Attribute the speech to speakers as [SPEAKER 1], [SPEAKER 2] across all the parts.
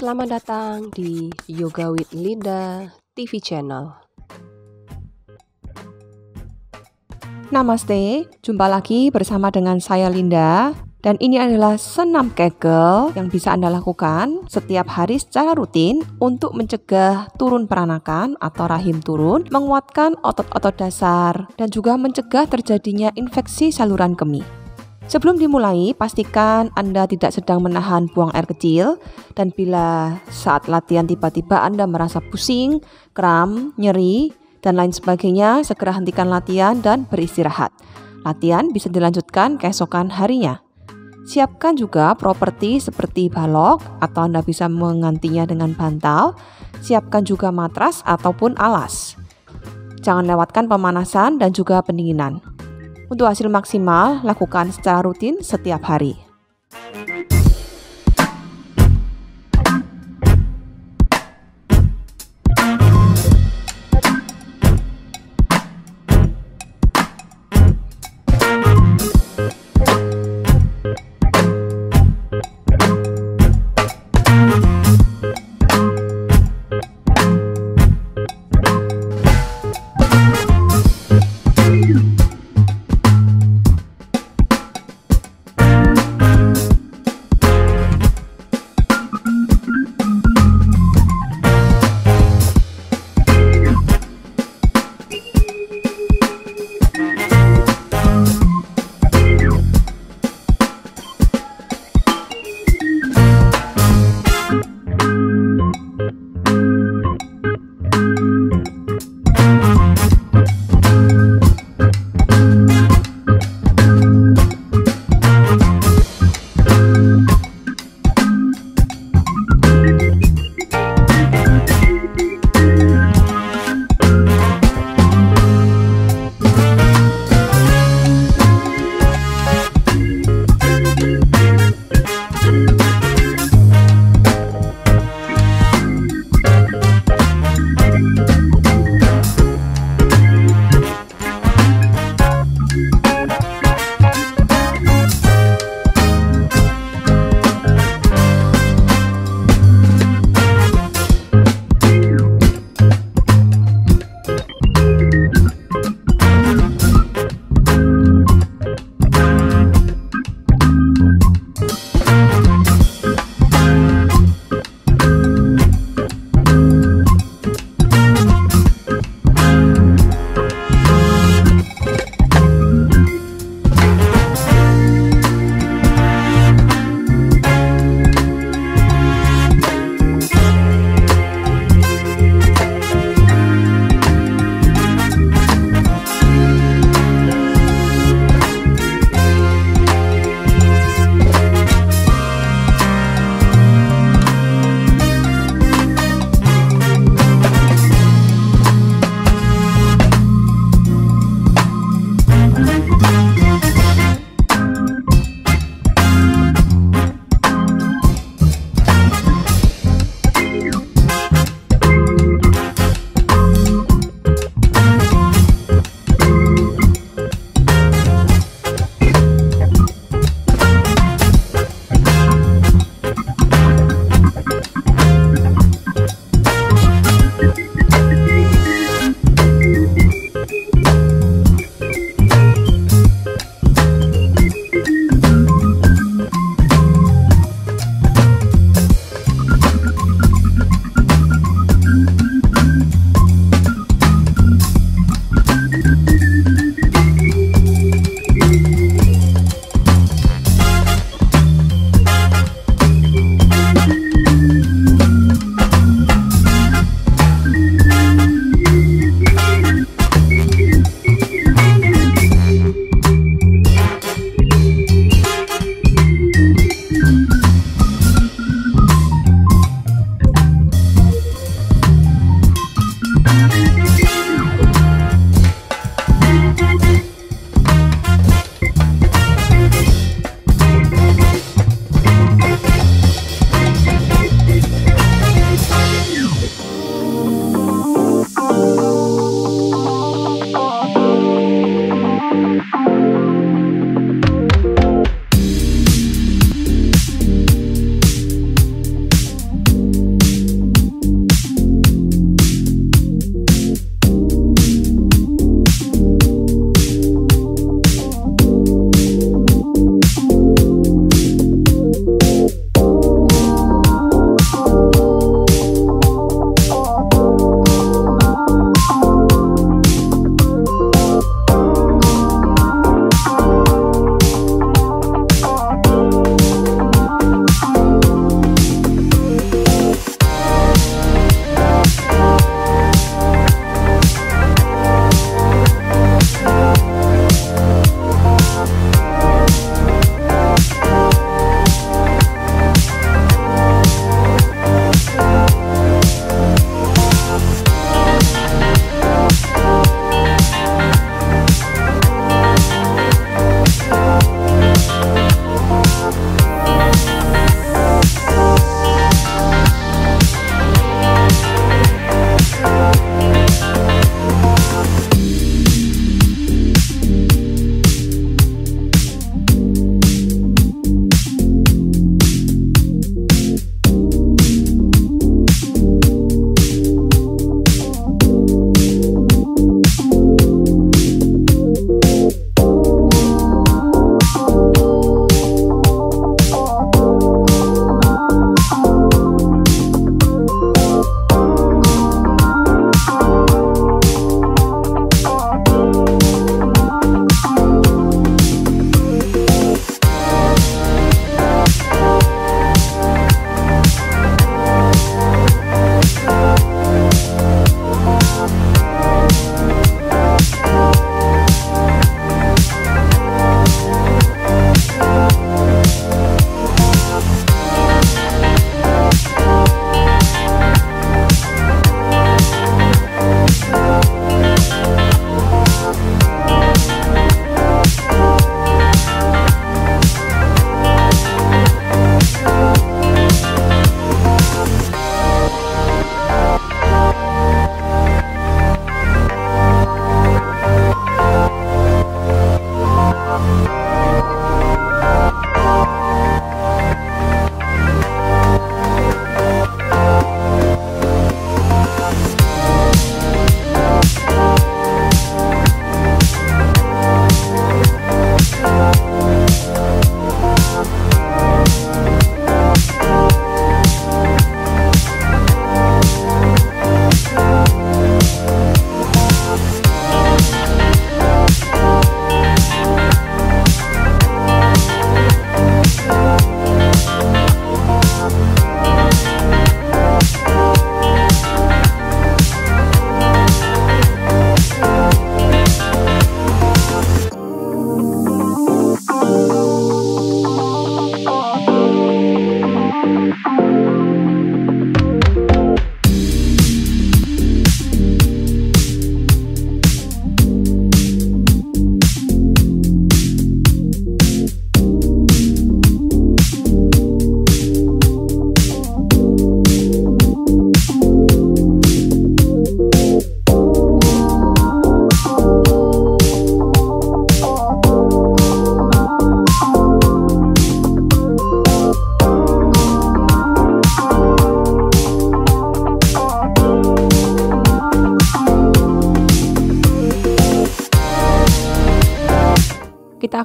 [SPEAKER 1] Selamat datang di Yoga with Linda TV channel.
[SPEAKER 2] Namaste, jumpa lagi bersama dengan saya Linda. Dan ini adalah senam Kegel yang bisa Anda lakukan setiap hari secara rutin untuk mencegah turun peranakan atau rahim turun, menguatkan otot-otot dasar, dan juga mencegah terjadinya infeksi saluran kemih. Sebelum dimulai, pastikan Anda tidak sedang menahan buang air kecil, dan bila saat latihan tiba-tiba Anda merasa pusing, kram, nyeri, dan lain sebagainya, segera hentikan latihan dan beristirahat. Latihan bisa dilanjutkan keesokan harinya. Siapkan juga properti seperti balok atau Anda bisa menggantinya dengan bantal. Siapkan juga matras ataupun alas. Jangan lewatkan pemanasan dan juga pendinginan. Untuk hasil maksimal, lakukan secara rutin setiap hari.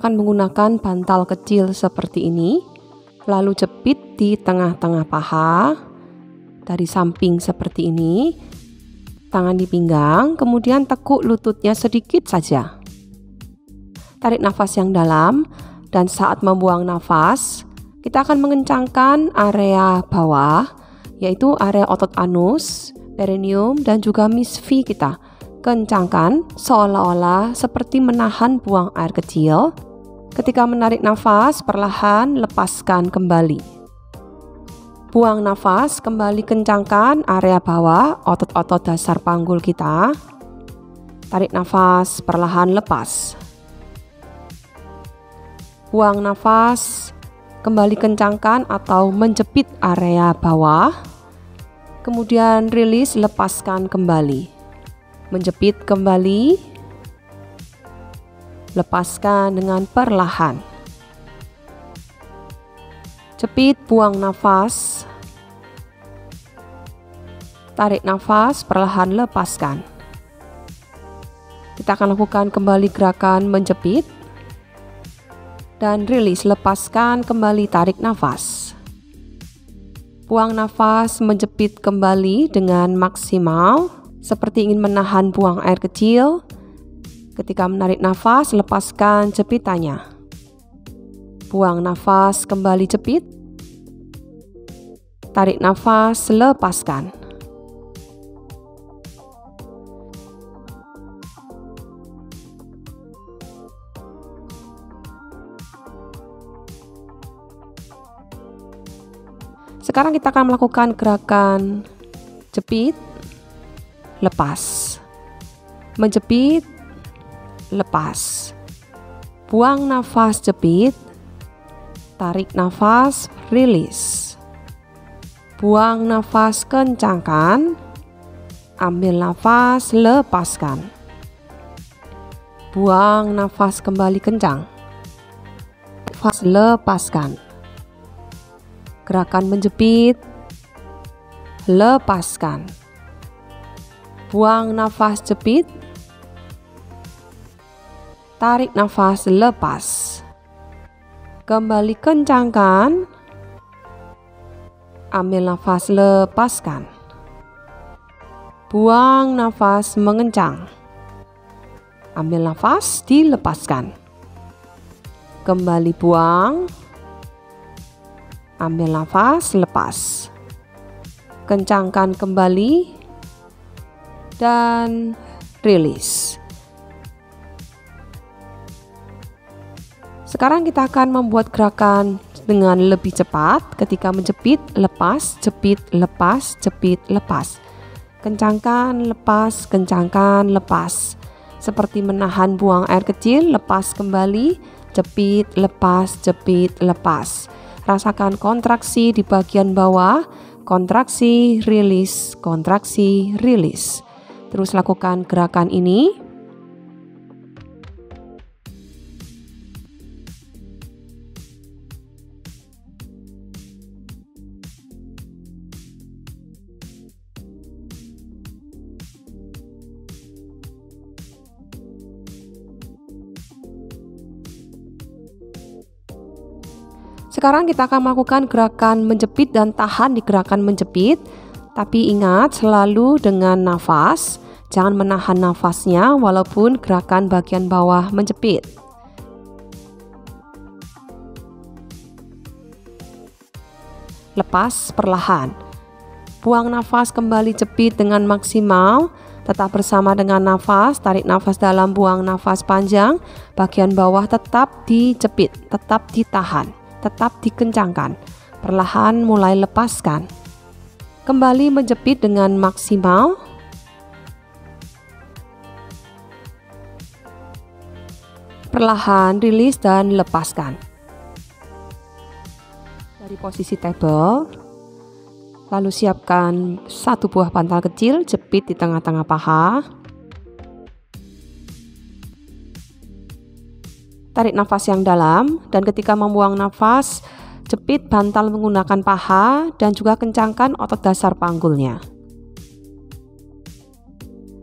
[SPEAKER 2] akan menggunakan bantal kecil seperti ini, lalu jepit di tengah-tengah paha, dari samping seperti ini, tangan di pinggang, kemudian tekuk lututnya sedikit saja. Tarik nafas yang dalam, dan saat membuang nafas, kita akan mengencangkan area bawah, yaitu area otot anus, perineum, dan juga misfi kita. Kencangkan seolah-olah seperti menahan buang air kecil. Ketika menarik nafas, perlahan lepaskan kembali. Buang nafas, kembali kencangkan area bawah, otot-otot dasar panggul kita. Tarik nafas, perlahan lepas. Buang nafas, kembali kencangkan atau menjepit area bawah. Kemudian rilis, lepaskan kembali. Menjepit kembali, lepaskan dengan perlahan. Jepit, buang nafas. Tarik nafas, perlahan lepaskan. Kita akan lakukan kembali gerakan menjepit dan rilis, lepaskan kembali, tarik nafas. Buang nafas, menjepit kembali dengan maksimal, seperti ingin menahan buang air kecil. Ketika menarik nafas, lepaskan jepitannya. Buang nafas, kembali jepit. Tarik nafas, lepaskan. Sekarang kita akan melakukan gerakan jepit, lepas, menjepit, lepas, buang nafas, jepit, tarik nafas, rilis, buang nafas, kencangkan, ambil nafas, lepaskan, buang nafas, kembali kencang, nafas, lepaskan. Gerakan menjepit, lepaskan. Buang nafas, jepit. Tarik nafas, lepas. Kembali kencangkan. Ambil nafas, lepaskan. Buang nafas, mengencang. Ambil nafas, dilepaskan. Kembali buang. Ambil nafas, lepas. Kencangkan kembali dan rilis. Sekarang kita akan membuat gerakan dengan lebih cepat. Ketika menjepit, lepas, jepit, lepas, jepit, lepas. Kencangkan, lepas, kencangkan, lepas. Seperti menahan buang air kecil, lepas kembali, jepit, lepas, jepit, lepas. Rasakan kontraksi di bagian bawah, kontraksi, rilis, kontraksi, rilis. Terus lakukan gerakan ini. Sekarang kita akan melakukan gerakan menjepit dan tahan di gerakan menjepit. Tapi ingat selalu dengan nafas, jangan menahan nafasnya walaupun gerakan bagian bawah menjepit. Lepas perlahan. Buang nafas, kembali jepit dengan maksimal. Tetap bersama dengan nafas, tarik nafas dalam, buang nafas panjang. Bagian bawah tetap dijepit, tetap ditahan. Tetap dikencangkan, perlahan mulai lepaskan. Kembali menjepit dengan maksimal. Perlahan rilis dan lepaskan. Dari posisi table, lalu siapkan satu buah bantal kecil, jepit di tengah-tengah paha. Tarik nafas yang dalam, dan ketika membuang nafas, jepit bantal menggunakan paha dan juga kencangkan otot dasar panggulnya.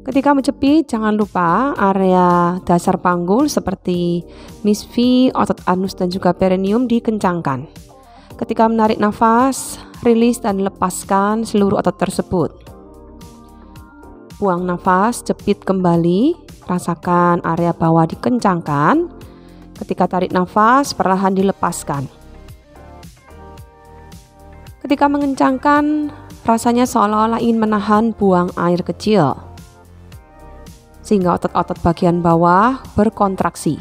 [SPEAKER 2] Ketika menjepit, jangan lupa area dasar panggul seperti misfi, otot anus dan juga perineum dikencangkan. Ketika menarik nafas, rilis dan lepaskan seluruh otot tersebut. Buang nafas, jepit kembali, rasakan area bawah dikencangkan. Ketika tarik nafas, perlahan dilepaskan. Ketika mengencangkan, rasanya seolah-olah ingin menahan buang air kecil, sehingga otot-otot bagian bawah berkontraksi.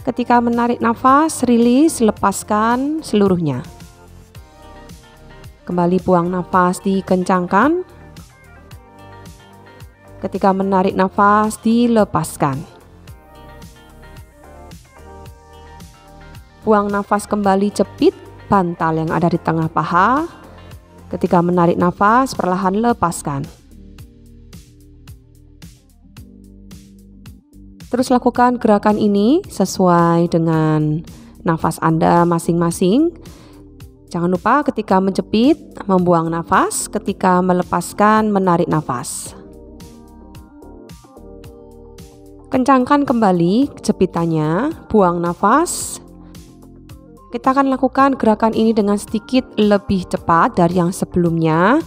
[SPEAKER 2] Ketika menarik nafas, rilis, lepaskan seluruhnya. Kembali buang nafas, dikencangkan. Ketika menarik nafas, dilepaskan. Buang nafas kembali, jepit bantal yang ada di tengah paha. Ketika menarik nafas, perlahan lepaskan. Terus lakukan gerakan ini sesuai dengan nafas Anda masing-masing. Jangan lupa ketika menjepit, membuang nafas, ketika melepaskan, menarik nafas. Kencangkan kembali jepitannya, buang nafas. Kita akan lakukan gerakan ini dengan sedikit lebih cepat dari yang sebelumnya.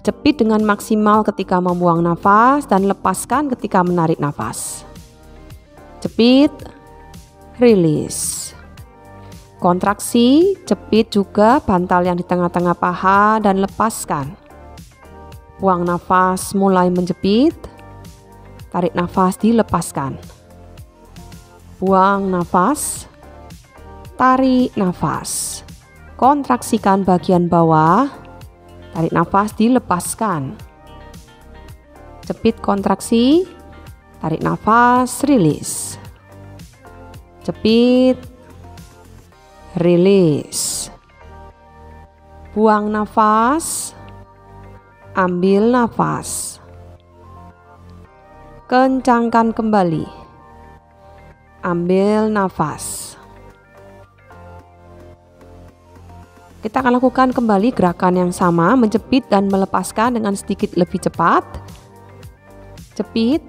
[SPEAKER 2] Jepit dengan maksimal ketika membuang nafas dan lepaskan ketika menarik nafas. Jepit, rilis. Kontraksi, jepit juga bantal yang di tengah-tengah paha dan lepaskan. Buang nafas, mulai menjepit. Tarik nafas, dilepaskan. Buang nafas. Tarik nafas. Kontraksikan bagian bawah. Tarik nafas, dilepaskan. Jepit, kontraksi. Tarik nafas, rilis. Jepit, rilis. Buang nafas. Ambil nafas. Kencangkan kembali. Ambil nafas. Kita akan lakukan kembali gerakan yang sama, menjepit dan melepaskan dengan sedikit lebih cepat. Jepit,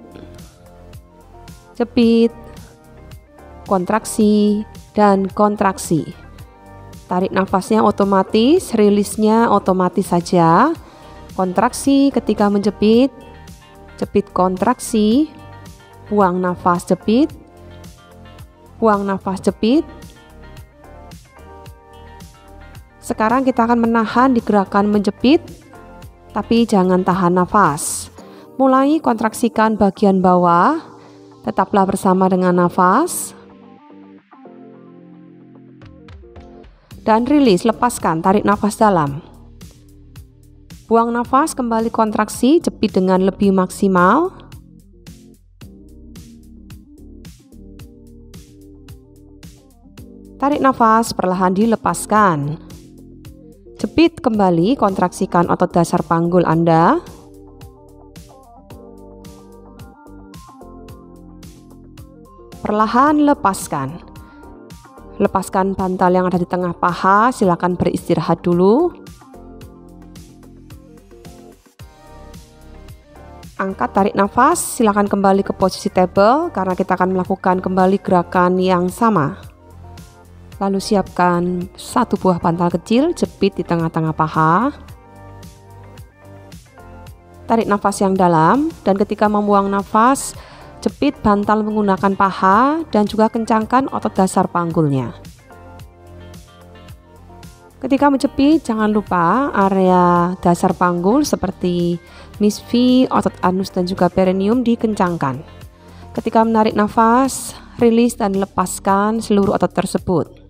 [SPEAKER 2] jepit, kontraksi, dan kontraksi. Tarik nafasnya otomatis, rilisnya otomatis saja. Kontraksi ketika menjepit, jepit kontraksi, buang nafas jepit, buang nafas jepit. Sekarang kita akan menahan di gerakan menjepit, tapi jangan tahan nafas. Mulai kontraksikan bagian bawah, tetaplah bersama dengan nafas. Dan rilis, lepaskan, tarik nafas dalam. Buang nafas, kembali kontraksi, jepit dengan lebih maksimal. Tarik nafas, perlahan dilepaskan. Jepit kembali, kontraksikan otot dasar panggul Anda. Perlahan lepaskan. Lepaskan bantal yang ada di tengah paha, silakan beristirahat dulu. Angkat, tarik nafas, silakan kembali ke posisi table karena kita akan melakukan kembali gerakan yang sama. Lalu siapkan satu buah bantal kecil, jepit di tengah-tengah paha. Tarik nafas yang dalam dan ketika membuang nafas, jepit bantal menggunakan paha dan juga kencangkan otot dasar panggulnya. Ketika menjepit, jangan lupa area dasar panggul seperti misfi, otot anus dan juga perineum dikencangkan. Ketika menarik nafas, rilis dan lepaskan seluruh otot tersebut.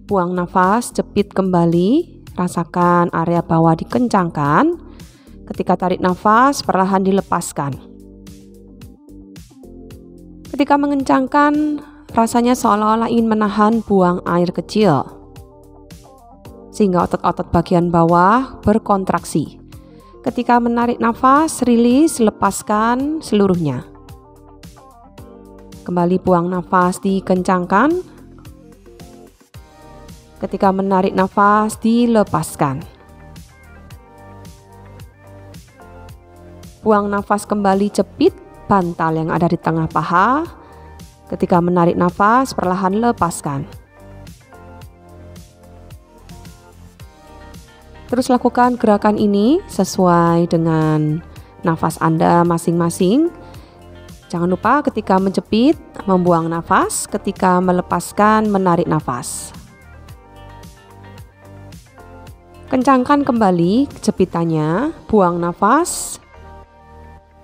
[SPEAKER 2] Buang nafas, jepit kembali, rasakan area bawah dikencangkan. Ketika tarik nafas, perlahan dilepaskan. Ketika mengencangkan, rasanya seolah-olah ingin menahan buang air kecil, sehingga otot-otot bagian bawah berkontraksi. Ketika menarik nafas, rilis, lepaskan seluruhnya. Kembali buang nafas, dikencangkan. Ketika menarik nafas, dilepaskan. Buang nafas kembali, jepit bantal yang ada di tengah paha. Ketika menarik nafas, perlahan lepaskan. Terus lakukan gerakan ini sesuai dengan nafas Anda masing-masing. Jangan lupa ketika menjepit, membuang nafas, ketika melepaskan, menarik nafas. Kencangkan kembali jepitannya, buang nafas.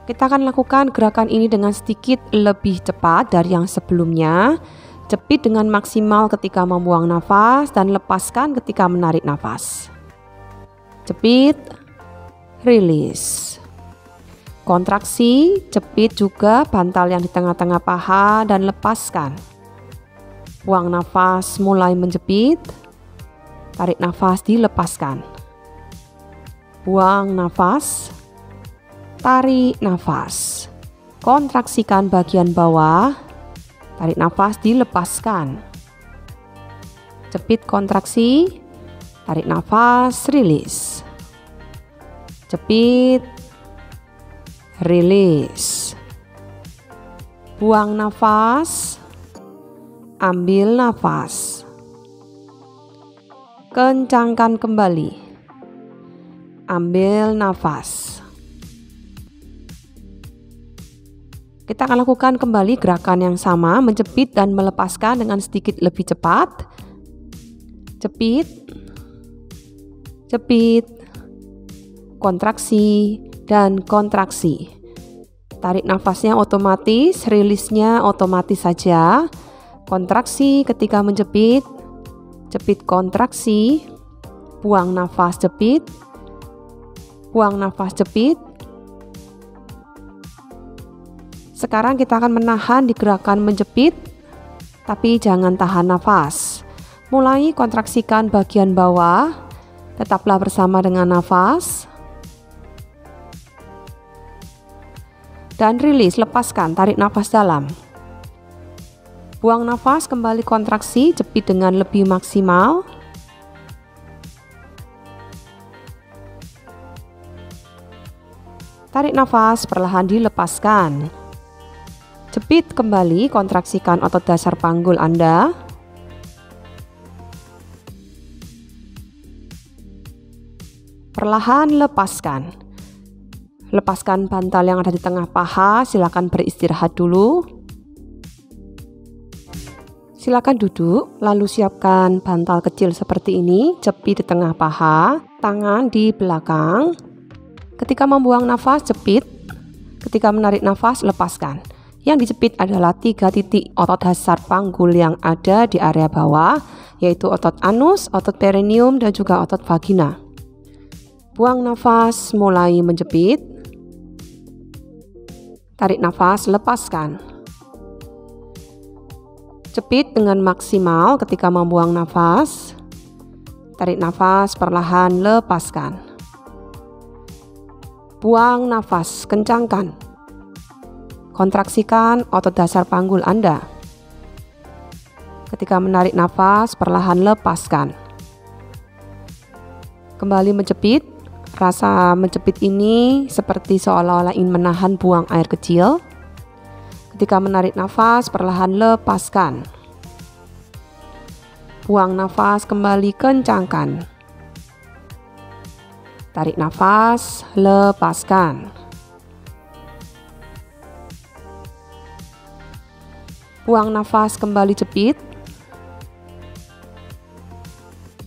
[SPEAKER 2] Kita akan lakukan gerakan ini dengan sedikit lebih cepat dari yang sebelumnya. Jepit dengan maksimal ketika membuang nafas dan lepaskan ketika menarik nafas. Jepit, rilis. Kontraksi, jepit juga bantal yang di tengah-tengah paha dan lepaskan. Buang nafas, mulai menjepit. Tarik nafas, dilepaskan. Buang nafas. Tarik nafas. Kontraksikan bagian bawah. Tarik nafas, dilepaskan. Jepit, kontraksi. Tarik nafas, rilis. Jepit, rilis. Buang nafas. Ambil nafas. Kencangkan kembali. Ambil nafas. Kita akan lakukan kembali gerakan yang sama, menjepit dan melepaskan dengan sedikit lebih cepat. Jepit, jepit, kontraksi, dan kontraksi. Tarik nafasnya otomatis, rilisnya otomatis saja. Kontraksi ketika menjepit, jepit kontraksi, buang nafas jepit, buang nafas jepit. Sekarang kita akan menahan di gerakan menjepit, tapi jangan tahan nafas. Mulai kontraksikan bagian bawah, tetaplah bersama dengan nafas. Dan rilis, lepaskan, tarik nafas dalam. Buang nafas, kembali kontraksi, jepit dengan lebih maksimal. Tarik nafas, perlahan dilepaskan. Jepit kembali, kontraksikan otot dasar panggul Anda. Perlahan lepaskan. Lepaskan bantal yang ada di tengah paha, silakan beristirahat dulu. Silakan duduk, lalu siapkan bantal kecil seperti ini, jepit di tengah paha, tangan di belakang. Ketika membuang nafas, jepit. Ketika menarik nafas, lepaskan. Yang dijepit adalah 3 titik otot dasar panggul yang ada di area bawah, yaitu otot anus, otot perineum, dan juga otot vagina. Buang nafas, mulai menjepit. Tarik nafas, lepaskan. Jepit dengan maksimal ketika membuang nafas. Tarik nafas, perlahan lepaskan. Buang nafas, kencangkan. Kontraksikan otot dasar panggul Anda. Ketika menarik nafas, perlahan lepaskan. Kembali menjepit. Rasa menjepit ini seperti seolah-olah ingin menahan buang air kecil. Ketika menarik nafas, perlahan lepaskan. Buang nafas, kembali kencangkan. Tarik nafas, lepaskan. Buang nafas, kembali jepit.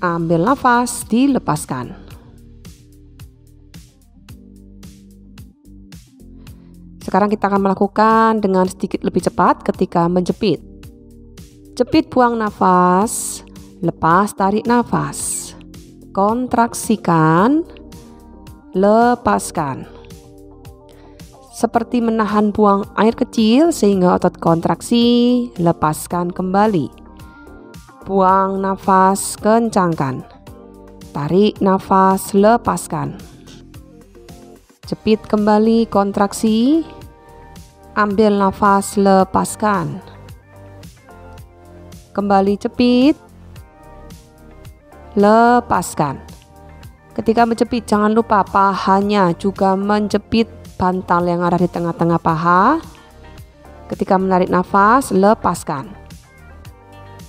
[SPEAKER 2] Ambil nafas, dilepaskan. Sekarang kita akan melakukan dengan sedikit lebih cepat ketika menjepit. Jepit, buang nafas, lepas, tarik nafas. Kontraksikan, lepaskan. Seperti menahan buang air kecil sehingga otot kontraksi, lepaskan kembali. Buang nafas, kencangkan. Tarik nafas, lepaskan. Jepit kembali, kontraksi. Ambil nafas, lepaskan. Kembali jepit. Lepaskan. Ketika menjepit, jangan lupa pahanya juga menjepit bantal yang ada di tengah-tengah paha. Ketika menarik nafas, lepaskan.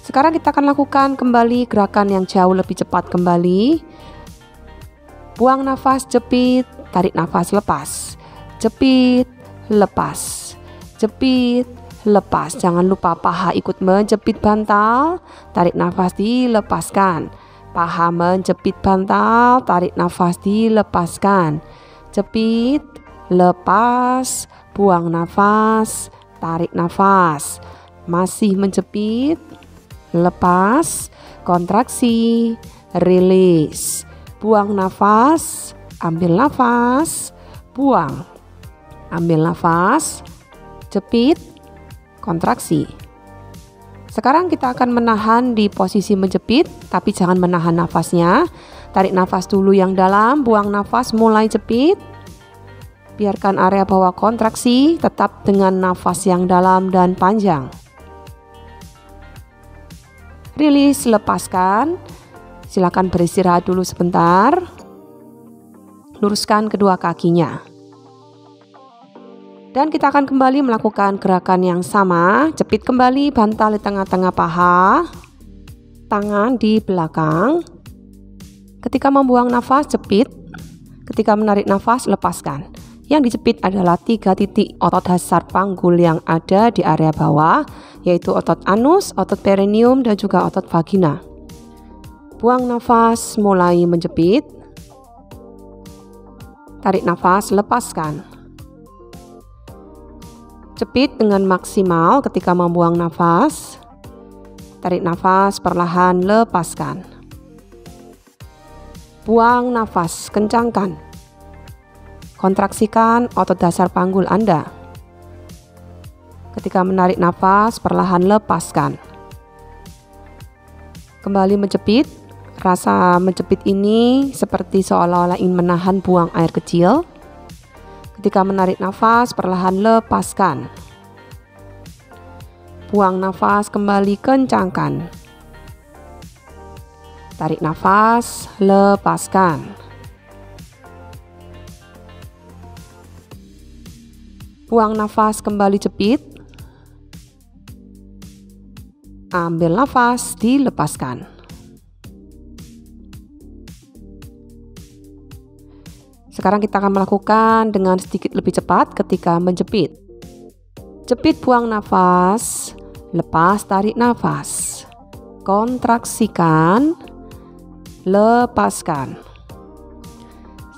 [SPEAKER 2] Sekarang kita akan lakukan kembali gerakan yang jauh lebih cepat kembali. Buang nafas, jepit, tarik nafas, lepas. Jepit, lepas. Jepit, lepas. Jangan lupa paha ikut menjepit bantal, tarik nafas, dilepaskan. Paha menjepit bantal, tarik nafas, dilepaskan. Jepit, lepas, buang nafas, tarik nafas. Masih menjepit, lepas, kontraksi, rilis. Buang nafas, ambil nafas, buang. Ambil nafas, jepit, kontraksi. Sekarang kita akan menahan di posisi menjepit, tapi jangan menahan nafasnya. Tarik nafas dulu yang dalam, buang nafas, mulai jepit. Biarkan area bawah kontraksi, tetap dengan nafas yang dalam dan panjang. Rilis, lepaskan. Silakan beristirahat dulu sebentar. Luruskan kedua kakinya. Dan kita akan kembali melakukan gerakan yang sama. Jepit kembali bantal di tengah-tengah paha. Tangan di belakang. Ketika membuang nafas, jepit. Ketika menarik nafas, lepaskan. Yang dijepit adalah 3 titik otot dasar panggul yang ada di area bawah, yaitu otot anus, otot perineum, dan juga otot vagina. Buang nafas, mulai menjepit. Tarik nafas, lepaskan. Jepit dengan maksimal ketika membuang nafas. Tarik nafas, perlahan lepaskan. Buang nafas, kencangkan. Kontraksikan otot dasar panggul Anda. Ketika menarik nafas, perlahan lepaskan. Kembali menjepit. Rasa menjepit ini seperti seolah-olah ingin menahan buang air kecil. Ketika menarik nafas, perlahan lepaskan. Buang nafas, kembali kencangkan. Tarik nafas, lepaskan. Buang nafas, kembali jepit. Ambil nafas, dilepaskan. Sekarang kita akan melakukan dengan sedikit lebih cepat ketika menjepit. Jepit, buang nafas, lepas, tarik nafas. Kontraksikan, lepaskan.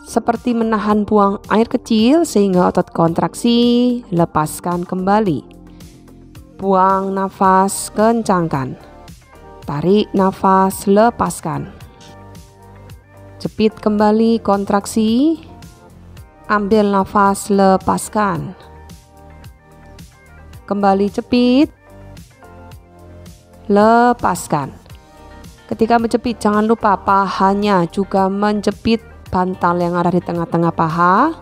[SPEAKER 2] Seperti menahan buang air kecil sehingga otot kontraksi, lepaskan kembali. Buang nafas, kencangkan. Tarik nafas, lepaskan. Jepit kembali, kontraksi. Ambil nafas, lepaskan. Kembali jepit. Lepaskan. Ketika menjepit, jangan lupa pahanya juga menjepit bantal yang ada di tengah-tengah paha.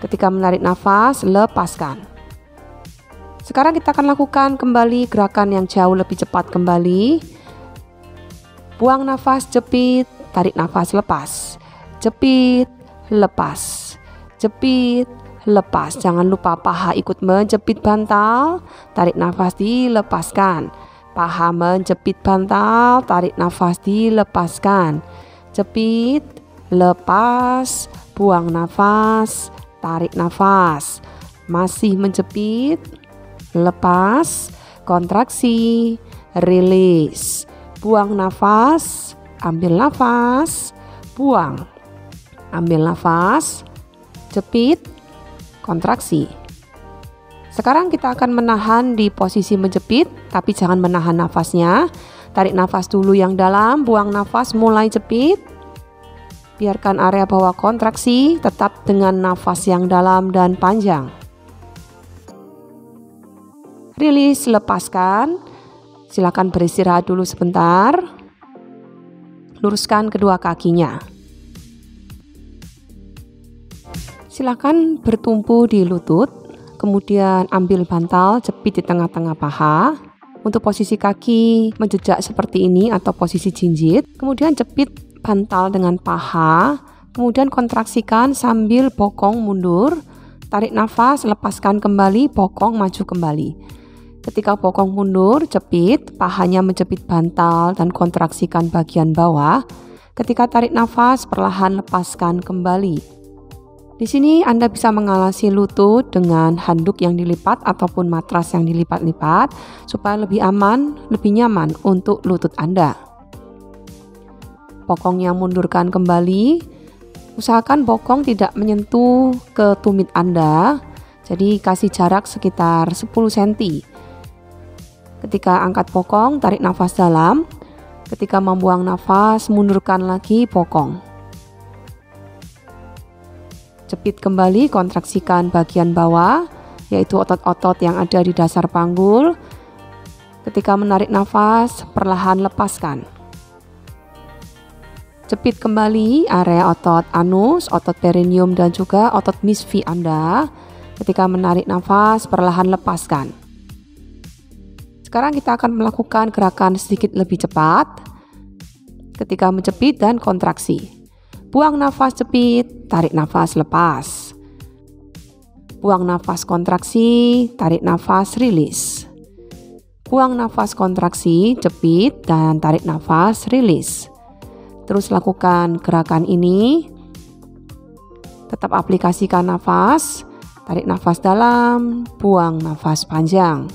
[SPEAKER 2] Ketika menarik nafas, lepaskan. Sekarang kita akan lakukan kembali gerakan yang jauh lebih cepat kembali. Buang nafas, jepit, tarik nafas, lepas. Jepit, lepas. Jepit, lepas. Jangan lupa paha ikut menjepit bantal, tarik nafas, dilepaskan. Paha menjepit bantal, tarik nafas, dilepaskan. Jepit, lepas, buang nafas, tarik nafas. Masih menjepit, lepas, kontraksi, rilis. Buang nafas, ambil nafas, buang. Ambil nafas, jepit, kontraksi. Sekarang kita akan menahan di posisi menjepit, tapi jangan menahan nafasnya. Tarik nafas dulu yang dalam, buang nafas, mulai jepit. Biarkan area bawah kontraksi, tetap dengan nafas yang dalam dan panjang. Rilis, lepaskan. Silakan beristirahat dulu sebentar. Luruskan kedua kakinya. Silakan bertumpu di lutut, kemudian ambil bantal, jepit di tengah-tengah paha. Untuk posisi kaki menjejak seperti ini atau posisi jinjit, kemudian jepit bantal dengan paha, kemudian kontraksikan sambil bokong mundur, tarik nafas, lepaskan kembali, bokong maju kembali. Ketika bokong mundur, jepit, pahanya menjepit bantal dan kontraksikan bagian bawah. Ketika tarik nafas, perlahan lepaskan kembali. Di sini Anda bisa mengalasi lutut dengan handuk yang dilipat ataupun matras yang dilipat-lipat supaya lebih aman, lebih nyaman untuk lutut Anda. Bokongnya mundurkan kembali. Usahakan bokong tidak menyentuh ke tumit Anda. Jadi kasih jarak sekitar 10 cm. Ketika angkat bokong, tarik nafas dalam. Ketika membuang nafas, mundurkan lagi bokong. Jepit kembali, kontraksikan bagian bawah, yaitu otot-otot yang ada di dasar panggul. Ketika menarik nafas, perlahan lepaskan. Jepit kembali area otot anus, otot perineum, dan juga otot misfi Anda. Ketika menarik nafas, perlahan lepaskan. Sekarang kita akan melakukan gerakan sedikit lebih cepat. Ketika menjepit dan kontraksi. Buang nafas, jepit, tarik nafas, lepas. Buang nafas, kontraksi, tarik nafas, rilis. Buang nafas, kontraksi, jepit, dan tarik nafas, rilis. Terus lakukan gerakan ini. Tetap aplikasikan nafas, tarik nafas dalam, buang nafas panjang.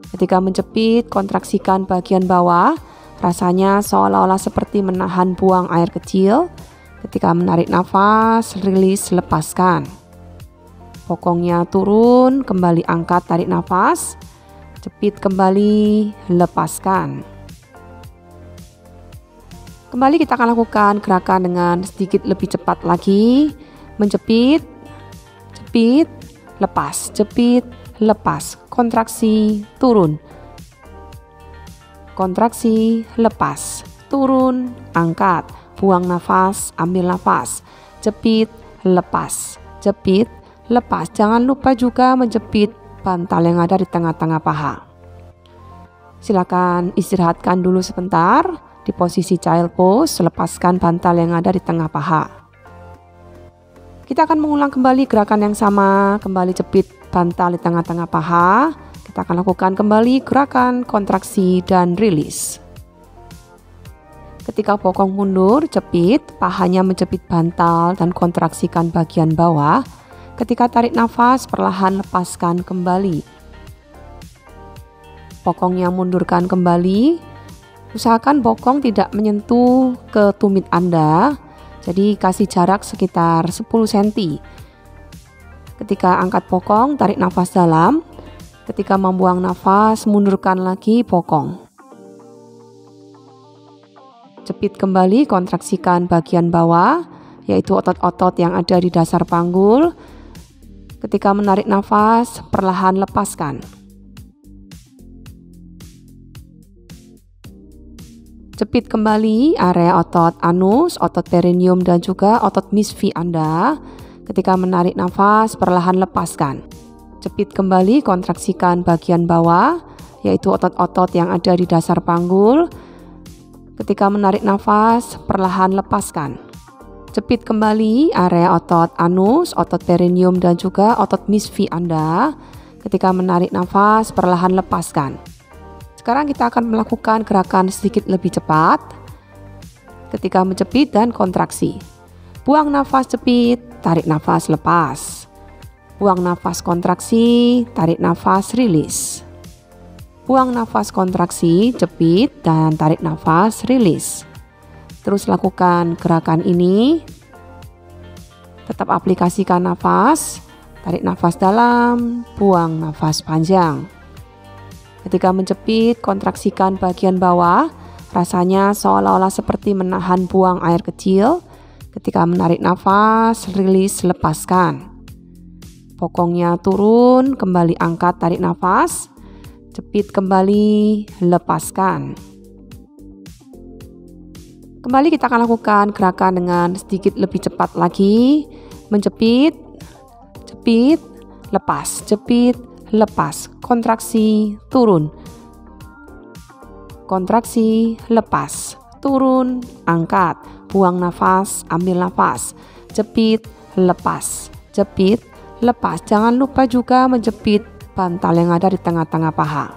[SPEAKER 2] Ketika menjepit, kontraksikan bagian bawah. Rasanya seolah-olah seperti menahan buang air kecil. Ketika menarik nafas, rilis, lepaskan. Bokongnya turun, kembali angkat, tarik nafas. Jepit kembali, lepaskan. Kembali kita akan lakukan gerakan dengan sedikit lebih cepat lagi. Menjepit, jepit, lepas, jepit, lepas. Kontraksi, turun. Kontraksi, lepas, turun, angkat, buang nafas, ambil nafas, jepit, lepas, jepit, lepas. Jangan lupa juga menjepit bantal yang ada di tengah-tengah paha. Silakan istirahatkan dulu sebentar di posisi child pose, lepaskan bantal yang ada di tengah paha. Kita akan mengulang kembali gerakan yang sama, kembali jepit bantal di tengah-tengah paha. Kita akan lakukan kembali gerakan kontraksi dan rilis. Ketika bokong mundur, jepit, pahanya menjepit bantal dan kontraksikan bagian bawah. Ketika tarik nafas, perlahan lepaskan kembali. Bokongnya mundurkan kembali. Usahakan bokong tidak menyentuh ke tumit Anda. Jadi kasih jarak sekitar 10 cm. Ketika angkat bokong, tarik nafas dalam. Ketika membuang nafas, mundurkan lagi bokong. Jepit kembali, kontraksikan bagian bawah, yaitu otot-otot yang ada di dasar panggul. Ketika menarik nafas, perlahan lepaskan. Jepit kembali area otot anus, otot perineum, dan juga otot misfi Anda. Ketika menarik nafas, perlahan lepaskan. Jepit kembali, kontraksikan bagian bawah, yaitu otot-otot yang ada di dasar panggul. Ketika menarik nafas, perlahan lepaskan. Jepit kembali area otot anus, otot perineum, dan juga otot misfi Anda. Ketika menarik nafas, perlahan lepaskan. Sekarang kita akan melakukan gerakan sedikit lebih cepat. Ketika menjepit dan kontraksi. Buang nafas, jepit, tarik nafas, lepas. Buang nafas, kontraksi, tarik nafas, rilis. Buang nafas, kontraksi, jepit, dan tarik nafas, rilis. Terus lakukan gerakan ini. Tetap aplikasikan nafas, tarik nafas dalam, buang nafas panjang. Ketika menjepit, kontraksikan bagian bawah. Rasanya seolah-olah seperti menahan buang air kecil. Ketika menarik nafas, rilis, lepaskan. Bokongnya turun, kembali angkat, tarik nafas. Jepit kembali, lepaskan. Kembali kita akan lakukan gerakan dengan sedikit lebih cepat lagi. Menjepit, jepit, lepas, jepit, lepas. Kontraksi, turun. Kontraksi, lepas, turun, angkat, buang nafas, ambil nafas. Jepit, lepas, jepit, lepas. Jangan lupa juga menjepit bantal yang ada di tengah-tengah paha.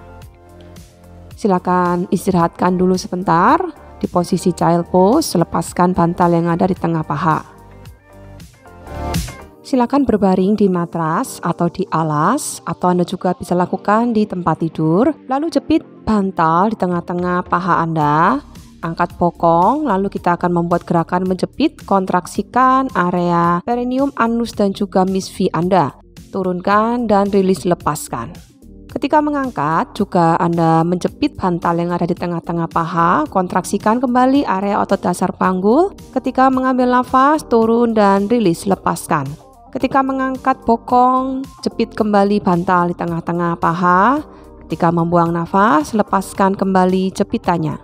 [SPEAKER 2] Silakan istirahatkan dulu sebentar di posisi child pose, lepaskan bantal yang ada di tengah paha. Silakan berbaring di matras atau di alas, atau Anda juga bisa lakukan di tempat tidur. Lalu jepit bantal di tengah-tengah paha Anda. Angkat bokong, lalu kita akan membuat gerakan menjepit, kontraksikan area perineum, anus, dan juga misfi Anda. Turunkan dan rilis, lepaskan. Ketika mengangkat, juga Anda menjepit bantal yang ada di tengah-tengah paha, kontraksikan kembali area otot dasar panggul. Ketika mengambil nafas, turun dan rilis, lepaskan. Ketika mengangkat bokong, jepit kembali bantal di tengah-tengah paha. Ketika membuang nafas, lepaskan kembali jepitannya.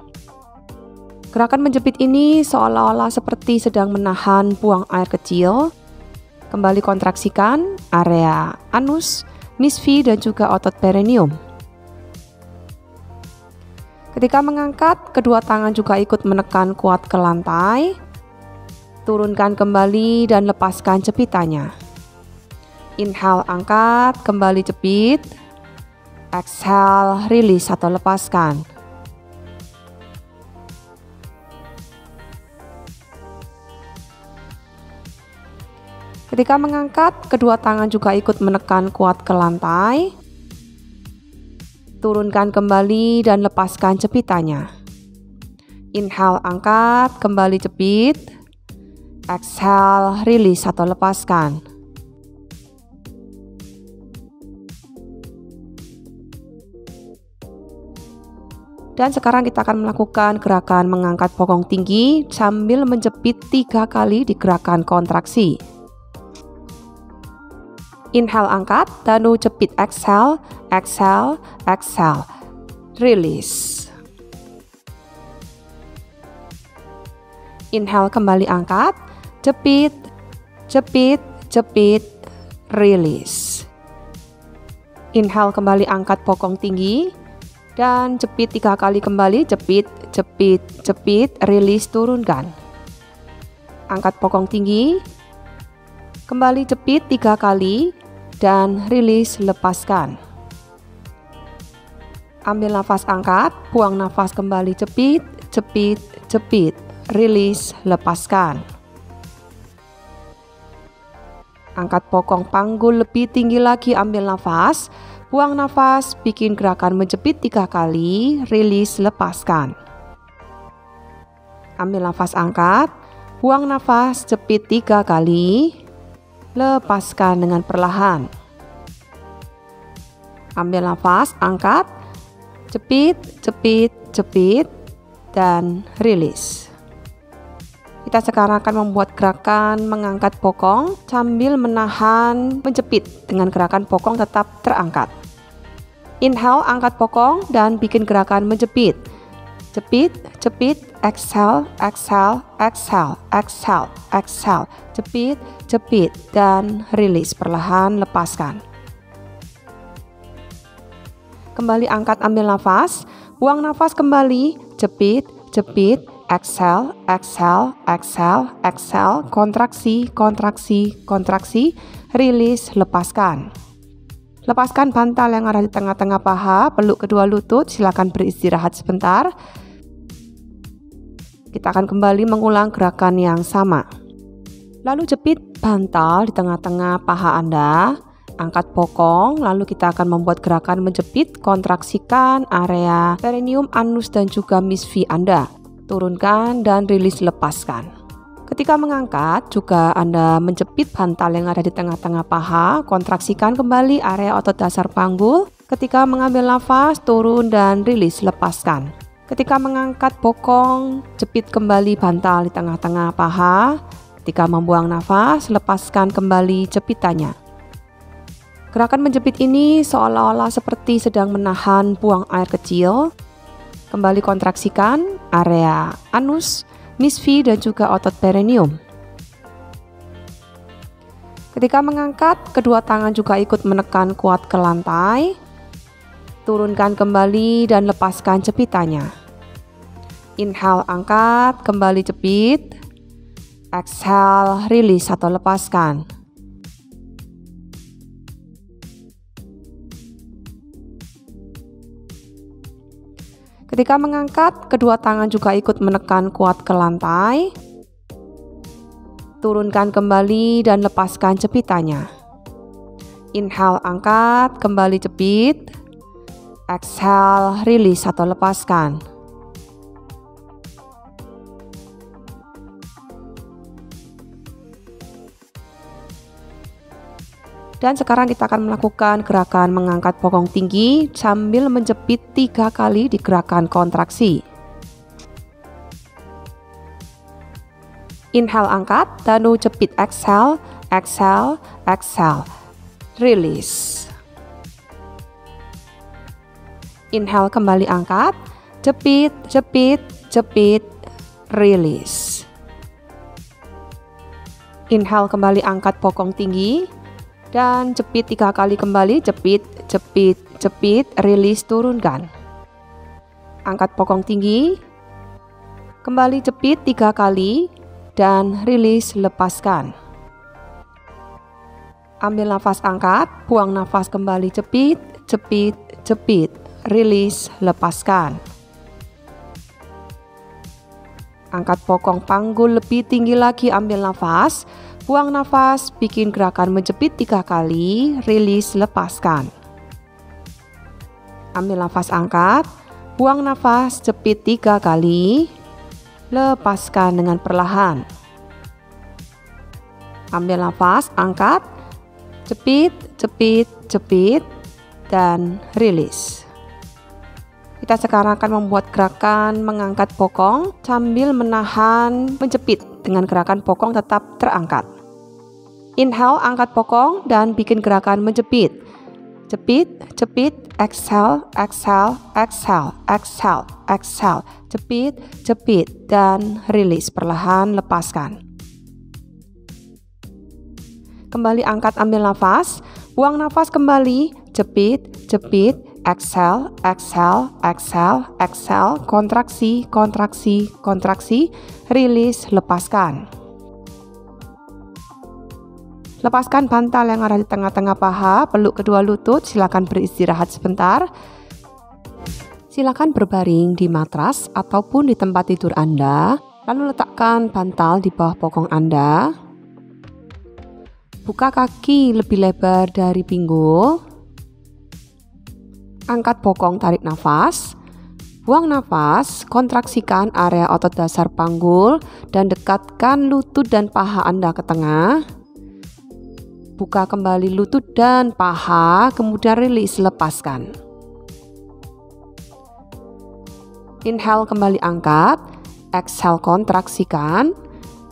[SPEAKER 2] Gerakan menjepit ini seolah-olah seperti sedang menahan buang air kecil. Kembali kontraksikan area anus, misfi, dan juga otot perineum. Ketika mengangkat, kedua tangan juga ikut menekan kuat ke lantai. Turunkan kembali dan lepaskan jepitannya. Inhale, angkat, kembali jepit. Exhale, rilis atau lepaskan. Ketika mengangkat, kedua tangan juga ikut menekan kuat ke lantai. Turunkan kembali dan lepaskan jepitannya. Inhale, angkat, kembali jepit. Exhale, rilis atau lepaskan. Dan sekarang kita akan melakukan gerakan mengangkat bokong tinggi sambil menjepit 3 kali di gerakan kontraksi. Inhale, angkat, lalu jepit, exhale, exhale, exhale, release. Inhale, kembali angkat, jepit, jepit, jepit, release. Inhale, kembali angkat bokong tinggi dan jepit 3 kali kembali, jepit, jepit, jepit, release, turunkan. Angkat bokong tinggi, kembali jepit 3 kali dan release, lepaskan. Ambil nafas, angkat, buang nafas, kembali jepit, jepit, jepit, release, lepaskan. Angkat bokong panggul lebih tinggi lagi, ambil nafas, buang nafas, bikin gerakan menjepit 3 kali, release, lepaskan. Ambil nafas, angkat, buang nafas, jepit 3 kali, lepaskan dengan perlahan. Ambil nafas, angkat, jepit, jepit, jepit, dan release. Kita sekarang akan membuat gerakan mengangkat bokong sambil menahan menjepit dengan gerakan bokong tetap terangkat. Inhale, angkat bokong dan bikin gerakan menjepit. Jepit, jepit, exhale, exhale, exhale, exhale, exhale, jepit, jepit, dan release, perlahan lepaskan. Kembali angkat, ambil nafas, buang nafas kembali, jepit, jepit, exhale, exhale, exhale, exhale, kontraksi, kontraksi, kontraksi, release, lepaskan. Lepaskan bantal yang ada di tengah-tengah paha, peluk kedua lutut, silakan beristirahat sebentar. Kita akan kembali mengulang gerakan yang sama. Lalu jepit bantal di tengah-tengah paha Anda, angkat bokong, lalu kita akan membuat gerakan menjepit, kontraksikan area perineum, anus, dan juga misfi Anda. Turunkan dan rilis, lepaskan. Ketika mengangkat, juga Anda menjepit bantal yang ada di tengah-tengah paha, kontraksikan kembali area otot dasar panggul. Ketika mengambil nafas, turun dan rilis, lepaskan. Ketika mengangkat bokong, jepit kembali bantal di tengah-tengah paha. Ketika membuang nafas, lepaskan kembali jepitannya. Gerakan menjepit ini seolah-olah seperti sedang menahan buang air kecil. Kembali kontraksikan area anus, misfi, dan juga otot perineum. Ketika mengangkat, kedua tangan juga ikut menekan kuat ke lantai. Turunkan kembali dan lepaskan jepitannya. Inhale, angkat, kembali jepit. Exhale, rilis atau lepaskan. Ketika mengangkat, kedua tangan juga ikut menekan kuat ke lantai. Turunkan kembali dan lepaskan jepitannya. Inhale, angkat, kembali jepit. Exhale, rilis atau lepaskan. Dan sekarang kita akan melakukan gerakan mengangkat bokong tinggi sambil menjepit 3 kali di gerakan kontraksi. Inhale, angkat, dan jepit. Exhale, exhale, exhale. Release. Inhale, kembali angkat, jepit, jepit, jepit, release. Inhale, kembali angkat bokong tinggi. Dan jepit 3 kali kembali, jepit, jepit, jepit, rilis, turunkan. Angkat bokong tinggi, kembali jepit 3 kali, dan rilis, lepaskan. Ambil nafas, angkat, buang nafas, kembali jepit, jepit, jepit, rilis, lepaskan. Angkat bokong panggul lebih tinggi lagi, ambil nafas. Buang nafas, bikin gerakan menjepit 3 kali, rilis, lepaskan. Ambil nafas, angkat, buang nafas, jepit 3 kali, lepaskan dengan perlahan. Ambil nafas, angkat, jepit, jepit, jepit, dan rilis. Kita sekarang akan membuat gerakan mengangkat bokong sambil menahan menjepit dengan gerakan bokong tetap terangkat. Inhale, angkat bokong dan bikin gerakan menjepit. Jepit, jepit, exhale, exhale, exhale, exhale, exhale. Jepit, jepit, dan rilis perlahan, lepaskan. Kembali angkat, ambil nafas, buang nafas kembali, jepit, jepit, exhale, exhale, exhale, exhale, kontraksi, kontraksi, kontraksi, rilis, lepaskan. Lepaskan bantal yang ada di tengah-tengah paha, peluk kedua lutut, silakan beristirahat sebentar. Silakan berbaring di matras ataupun di tempat tidur Anda, lalu letakkan bantal di bawah bokong Anda. Buka kaki lebih lebar dari pinggul. Angkat bokong, tarik nafas. Buang nafas, kontraksikan area otot dasar panggul dan dekatkan lutut dan paha Anda ke tengah. Buka kembali lutut dan paha, kemudian rilis, lepaskan. Inhale, kembali angkat. Exhale, kontraksikan.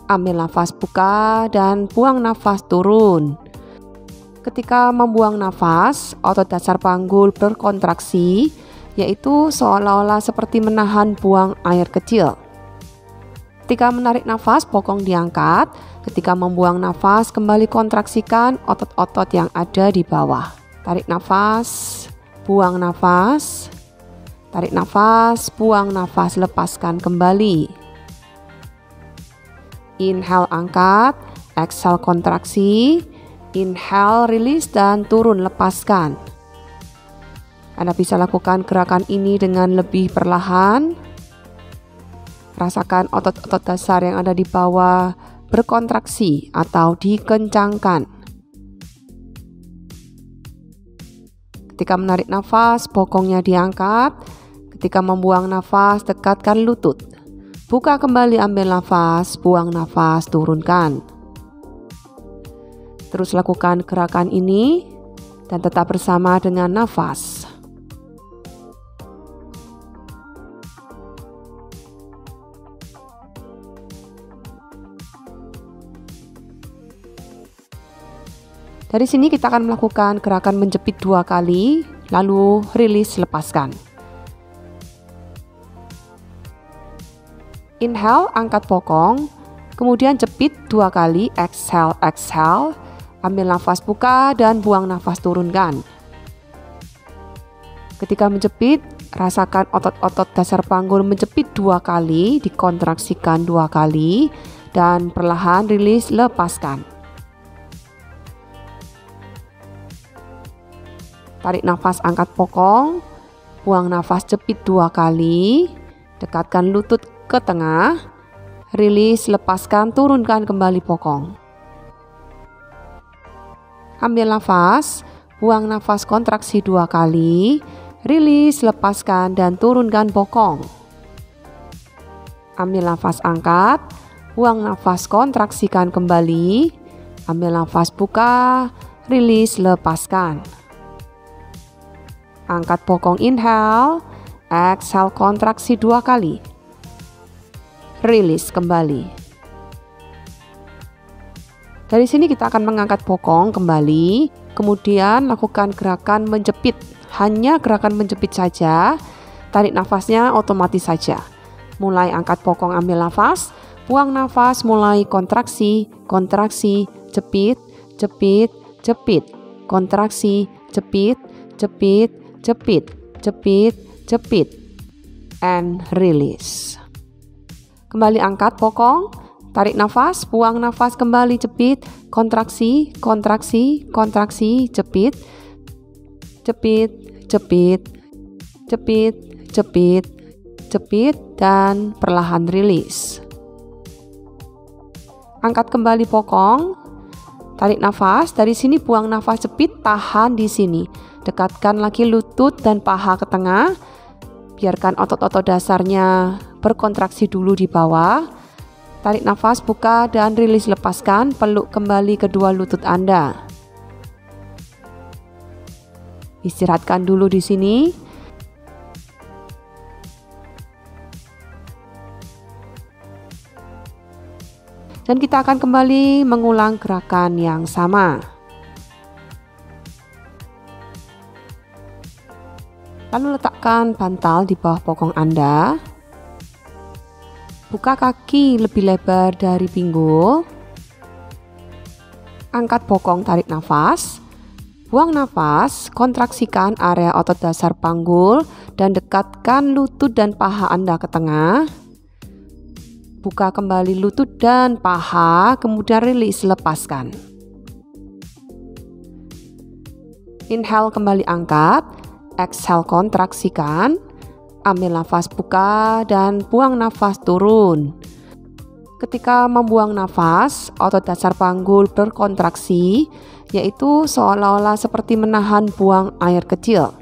[SPEAKER 2] Ambil nafas, buka, dan buang nafas, turun. Ketika membuang nafas, otot dasar panggul berkontraksi, yaitu seolah-olah seperti menahan buang air kecil. Ketika menarik nafas, bokong diangkat. Ketika membuang nafas, kembali kontraksikan otot-otot yang ada di bawah. Tarik nafas, buang nafas. Tarik nafas, buang nafas, lepaskan kembali. Inhale, angkat. Exhale, kontraksi. Inhale, rilis, dan turun, lepaskan. Anda bisa lakukan gerakan ini dengan lebih perlahan. Rasakan otot-otot dasar yang ada di bawah berkontraksi atau dikencangkan. Ketika menarik nafas, bokongnya diangkat. Ketika membuang nafas, dekatkan lutut. Buka kembali, ambil nafas, buang nafas, turunkan. Terus lakukan gerakan ini dan tetap bersama dengan nafas. Dari sini kita akan melakukan gerakan menjepit 2 kali, lalu rilis, lepaskan. Inhale, angkat bokong, kemudian jepit 2 kali, exhale, exhale. Ambil nafas, buka, dan buang nafas, turunkan. Ketika menjepit, rasakan otot-otot dasar panggul menjepit 2 kali, dikontraksikan 2 kali, dan perlahan rilis, lepaskan. Tarik nafas, angkat bokong, Buang nafas, jepit 2 kali. Dekatkan lutut ke tengah. Rilis, lepaskan, turunkan kembali bokong. Ambil nafas, buang nafas, kontraksi 2 kali. Rilis, lepaskan, dan turunkan bokong. Ambil nafas, angkat. Buang nafas, kontraksikan kembali. Ambil nafas, buka. Rilis, lepaskan. Angkat bokong, inhale. Exhale, kontraksi 2 kali. Rilis kembali. Dari sini kita akan mengangkat bokong kembali. Kemudian lakukan gerakan menjepit. Hanya gerakan menjepit saja. Tarik nafasnya otomatis saja. Mulai angkat bokong, ambil nafas. Buang nafas, mulai kontraksi, kontraksi, jepit, jepit, jepit. Kontraksi, jepit, jepit, jepit, jepit, jepit, and release. Kembali angkat bokong, tarik nafas, buang nafas, kembali jepit, kontraksi, kontraksi, kontraksi, jepit, jepit, jepit, jepit, jepit, jepit, dan perlahan release. Angkat kembali bokong, tarik nafas, dari sini buang nafas, jepit, tahan di sini. Dekatkan lagi lutut dan paha ke tengah. Biarkan otot-otot dasarnya berkontraksi dulu di bawah. Tarik nafas, buka, dan rilis, lepaskan. Peluk kembali kedua lutut Anda. Istirahatkan dulu di sini. Dan kita akan kembali mengulang gerakan yang sama. Lalu letakkan bantal di bawah bokong Anda. Buka kaki lebih lebar dari pinggul. Angkat bokong, tarik nafas. Buang nafas, kontraksikan area otot dasar panggul dan dekatkan lutut dan paha Anda ke tengah. Buka kembali lutut dan paha, kemudian rilis, lepaskan. Inhale, kembali angkat. Exhale, kontraksikan. Ambil nafas, buka, dan buang nafas, turun. Ketika membuang nafas, otot dasar panggul berkontraksi, yaitu seolah-olah seperti menahan buang air kecil.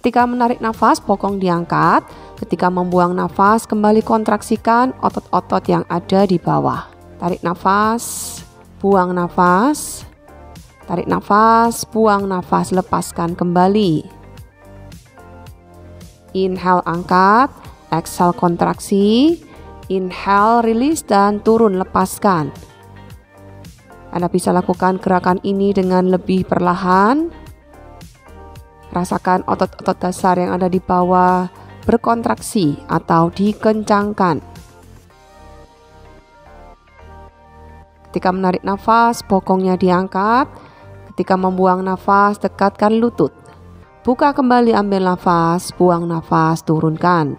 [SPEAKER 2] Ketika menarik nafas, bokong diangkat. Ketika membuang nafas, kembali kontraksikan otot-otot yang ada di bawah. Tarik nafas, buang nafas. Tarik nafas, buang nafas, lepaskan kembali. Inhale, angkat. Exhale, kontraksi. Inhale, rilis, dan turun, lepaskan. Anda bisa lakukan gerakan ini dengan lebih perlahan. Rasakan otot-otot dasar yang ada di bawah berkontraksi atau dikencangkan. Ketika menarik nafas, bokongnya diangkat. Ketika membuang nafas, dekatkan lutut. Buka kembali, ambil nafas, buang nafas, turunkan.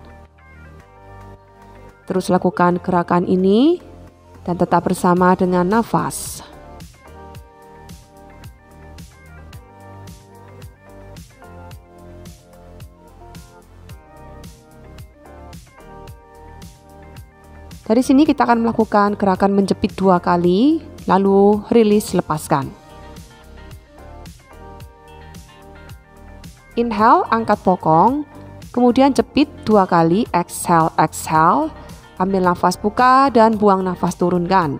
[SPEAKER 2] Terus lakukan gerakan ini dan tetap bersama dengan nafas. Dari sini kita akan melakukan gerakan menjepit 2 kali, lalu rilis, lepaskan. Inhale, angkat bokong, kemudian jepit 2 kali, exhale, exhale. Ambil nafas, buka, dan buang nafas, turunkan.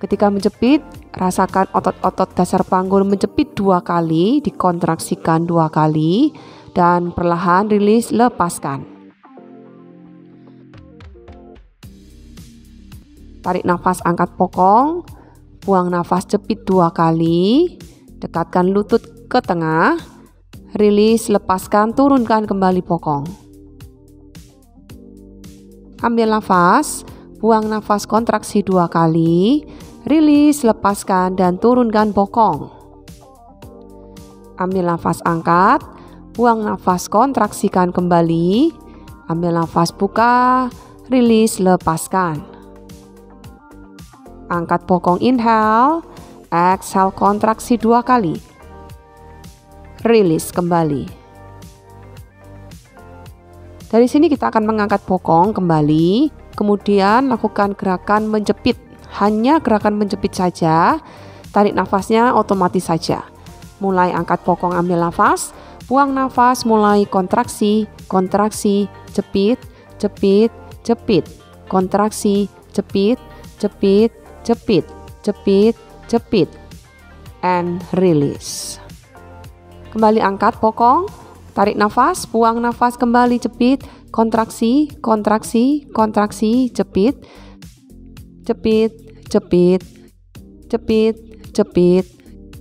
[SPEAKER 2] Ketika menjepit, rasakan otot-otot dasar panggul menjepit 2 kali, dikontraksikan 2 kali, dan perlahan rilis, lepaskan. Tarik nafas, angkat bokong, buang nafas, jepit 2 kali, dekatkan lutut ke tengah, rilis, lepaskan, turunkan kembali bokong. Ambil nafas, buang nafas, kontraksi 2 kali, rilis, lepaskan, dan turunkan bokong. Ambil nafas, angkat, buang nafas, kontraksikan kembali, ambil nafas, buka, rilis, lepaskan. Angkat bokong, inhale, exhale, kontraksi 2 kali.
[SPEAKER 1] release kembali. Dari sini kita akan mengangkat bokong kembali, kemudian lakukan gerakan menjepit. Hanya gerakan menjepit saja, tarik nafasnya otomatis saja. Mulai angkat bokong, ambil nafas, buang nafas, mulai kontraksi, kontraksi, jepit, jepit, jepit, kontraksi, jepit, jepit, jepit, jepit, jepit, and release. Kembali angkat bokong, tarik nafas, buang nafas kembali, jepit, kontraksi, kontraksi, kontraksi, jepit, jepit, jepit, jepit, jepit,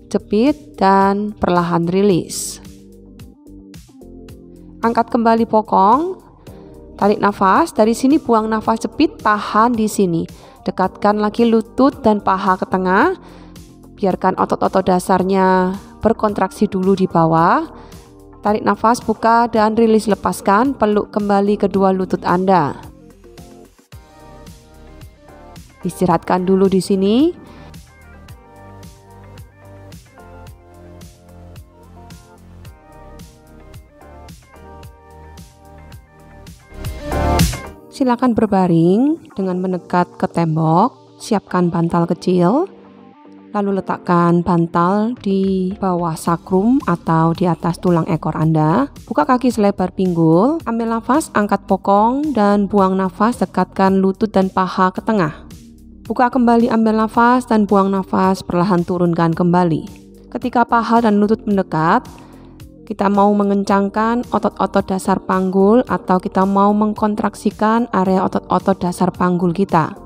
[SPEAKER 1] jepit, dan perlahan release. Angkat kembali bokong, tarik nafas, dari sini buang nafas, jepit, tahan di sini. Dekatkan lagi lutut dan paha ke tengah, biarkan otot-otot dasarnya berkontraksi dulu di bawah. Tarik nafas, buka dan rilis, lepaskan, peluk kembali kedua lutut Anda. Istirahatkan dulu di sini. Silakan berbaring dengan mendekat ke tembok, siapkan bantal kecil, lalu letakkan bantal di bawah sakrum atau di atas tulang ekor Anda. Buka kaki selebar pinggul, ambil nafas, angkat bokong dan buang nafas, dekatkan lutut dan paha ke tengah. Buka kembali, ambil nafas dan buang nafas, perlahan turunkan kembali. Ketika paha dan lutut mendekat, kita mau mengencangkan otot-otot dasar panggul atau kita mau mengkontraksikan area otot-otot dasar panggul kita.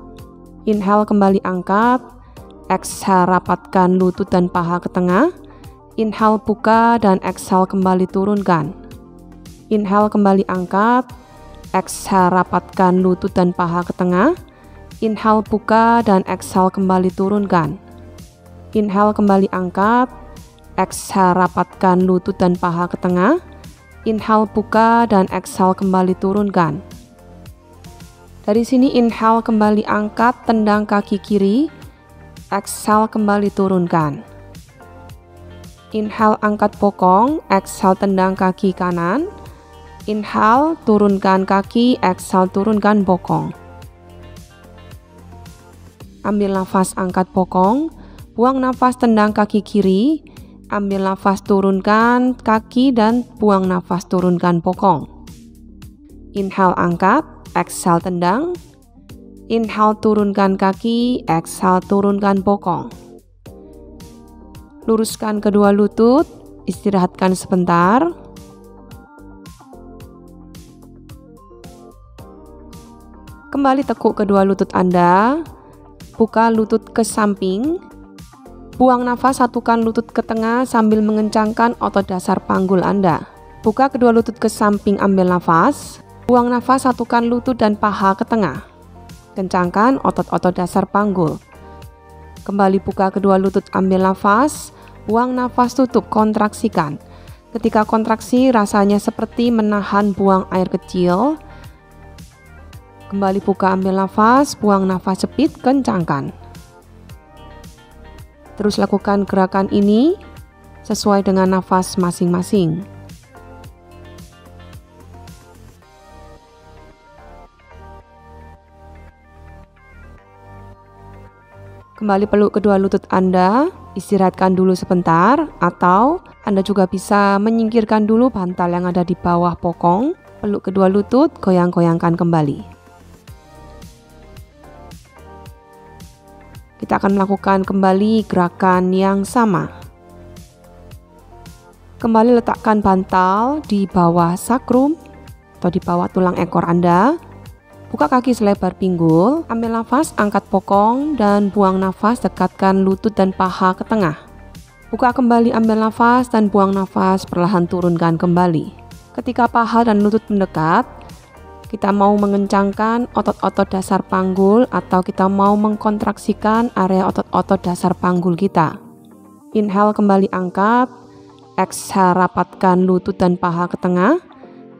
[SPEAKER 1] Inhale kembali angkat, exhale rapatkan lutut dan paha ke tengah. Inhale buka dan exhale kembali turunkan. Inhale kembali angkat, exhale rapatkan lutut dan paha ke tengah. Inhale buka dan exhale kembali turunkan. Inhale kembali angkat, exhale rapatkan lutut dan paha ke tengah. Inhale buka dan exhale kembali turunkan. Dari sini inhale kembali angkat, tendang kaki kiri. Exhale kembali turunkan. Inhale angkat bokong, exhale tendang kaki kanan. Inhale turunkan kaki, exhale turunkan bokong. Ambil nafas, angkat bokong, buang nafas, tendang kaki kiri. Ambil nafas, turunkan kaki dan buang nafas, turunkan bokong. Inhale angkat, exhale tendang. Inhale turunkan kaki, exhale turunkan bokong. Luruskan kedua lutut, istirahatkan sebentar. Kembali tekuk kedua lutut Anda, buka lutut ke samping. Buang nafas, satukan lutut ke tengah sambil mengencangkan otot dasar panggul Anda. Buka kedua lutut ke samping, ambil nafas. Buang nafas, satukan lutut dan paha ke tengah. Kencangkan otot-otot dasar panggul. Kembali buka kedua lutut, ambil nafas. Buang nafas, tutup, kontraksikan. Ketika kontraksi, rasanya seperti menahan buang air kecil. Kembali buka, ambil nafas. Buang nafas, jepit, kencangkan. Terus lakukan gerakan ini sesuai dengan nafas masing-masing. Kembali peluk kedua lutut Anda, istirahatkan dulu sebentar, atau Anda juga bisa menyingkirkan dulu bantal yang ada di bawah bokong, peluk kedua lutut, goyang-goyangkan kembali. Kita akan melakukan kembali gerakan yang sama. Kembali letakkan bantal di bawah sakrum atau di bawah tulang ekor Anda. Buka kaki selebar pinggul, ambil nafas, angkat bokong dan buang nafas, dekatkan lutut dan paha ke tengah. Buka kembali, ambil nafas dan buang nafas, perlahan turunkan kembali. Ketika paha dan lutut mendekat, kita mau mengencangkan otot-otot dasar panggul atau kita mau mengkontraksikan area otot-otot dasar panggul kita. Inhale kembali angkat, exhale rapatkan lutut dan paha ke tengah.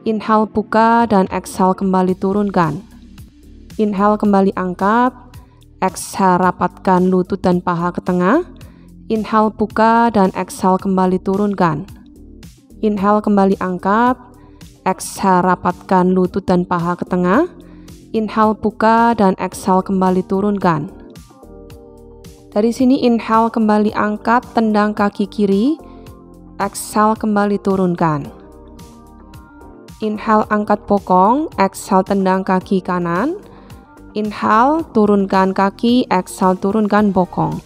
[SPEAKER 1] Inhale buka dan exhale kembali turunkan. Inhale kembali angkat, exhale rapatkan lutut dan paha ke tengah. Inhale buka dan exhale kembali turunkan. Inhale kembali angkat, exhale rapatkan lutut dan paha ke tengah. Inhale buka dan exhale kembali turunkan. Dari sini inhale kembali angkat, tendang kaki kiri. Exhale kembali turunkan. Inhale angkat bokong, exhale tendang kaki kanan. Inhale turunkan kaki, exhale turunkan bokong.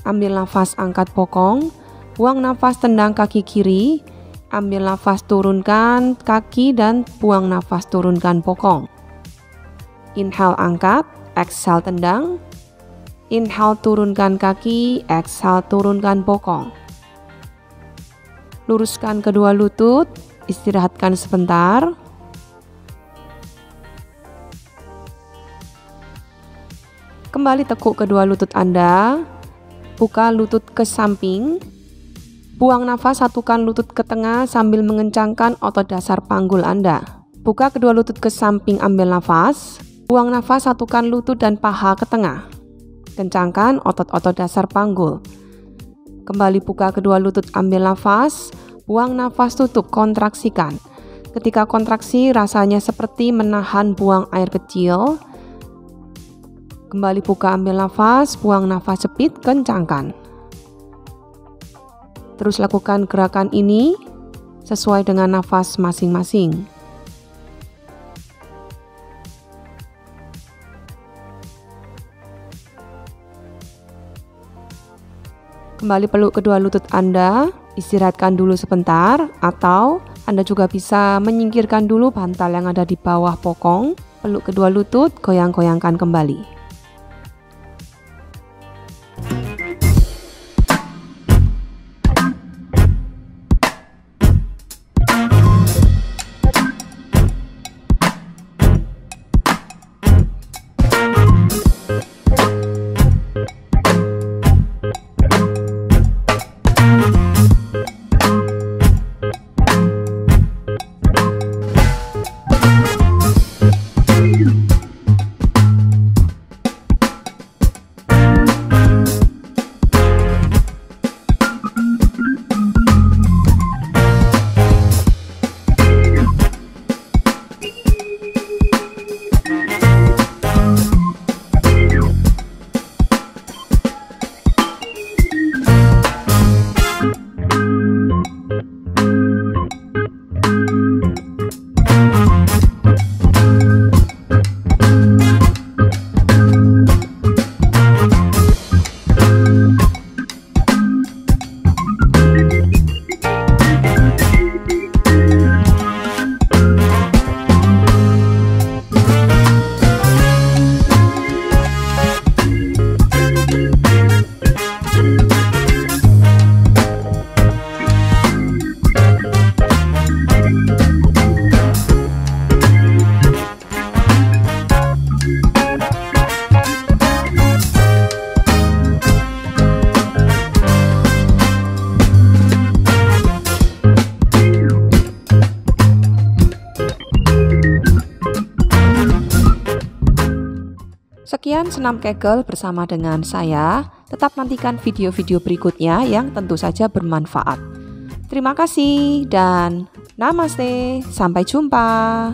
[SPEAKER 1] Ambil nafas angkat bokong, buang nafas tendang kaki kiri. Ambil nafas turunkan kaki dan buang nafas turunkan bokong. Inhale angkat, exhale tendang. Inhale turunkan kaki, exhale turunkan bokong. Luruskan kedua lutut, istirahatkan sebentar. Kembali tekuk kedua lutut Anda, buka lutut ke samping. Buang nafas, satukan lutut ke tengah sambil mengencangkan otot dasar panggul Anda. Buka kedua lutut ke samping, ambil nafas. Buang nafas, satukan lutut dan paha ke tengah. Kencangkan otot-otot dasar panggul. Kembali buka kedua lutut, ambil nafas. Buang nafas, tutup, kontraksikan. Ketika kontraksi, rasanya seperti menahan buang air kecil. Kembali buka, ambil nafas. Buang nafas, cepit, kencangkan. Terus lakukan gerakan ini sesuai dengan nafas masing-masing. Kembali peluk kedua lutut Anda, istirahatkan dulu sebentar, atau Anda juga bisa menyingkirkan dulu bantal yang ada di bawah bokong. Peluk kedua lutut, goyang-goyangkan kembali. Sekian senam Kegel bersama dengan saya. Tetap nantikan video-video berikutnya yang tentu saja bermanfaat. Terima kasih dan namaste. Sampai jumpa.